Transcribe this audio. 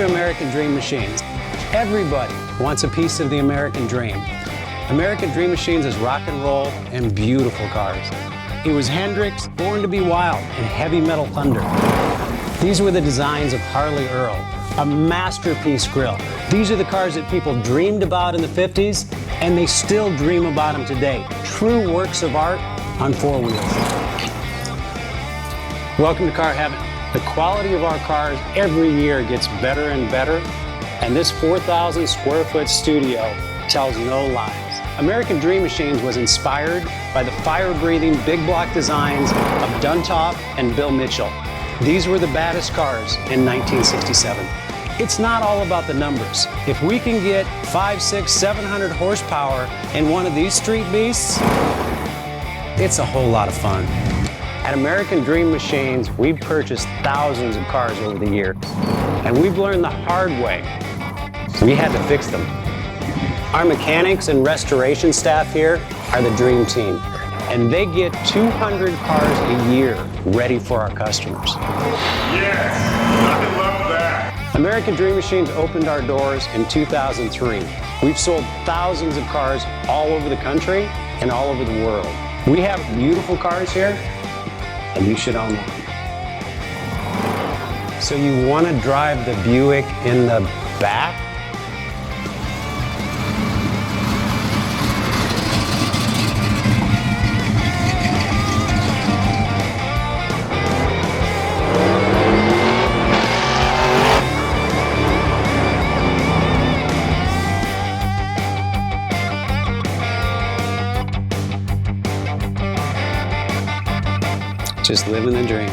American Dream Machines. Everybody wants a piece of the American dream. American Dream Machines is rock and roll and beautiful cars. It was Hendrix, Born to be Wild, and Heavy Metal Thunder. These were the designs of Harley Earl, a masterpiece grille. These are the cars that people dreamed about in the 50s, and they still dream about them today. True works of art on four wheels. Welcome to Car Heaven. The quality of our cars every year gets better and better, and this 4,000 square foot studio tells no lies. American Dream Machines was inspired by the fire-breathing big block designs of Duntop and Bill Mitchell. These were the baddest cars in 1967. It's not all about the numbers. If we can get 500, 600, 700 horsepower in one of these street beasts, it's a whole lot of fun. At American Dream Machines, we've purchased thousands of cars over the years, and we've learned the hard way. We had to fix them. Our mechanics and restoration staff here are the dream team, and they get 200 cars a year ready for our customers. Yes, I love that. American Dream Machines opened our doors in 2003. We've sold thousands of cars all over the country and all over the world. We have beautiful cars here, and you should own one. So you want to drive the Buick in the back? Just living the dream.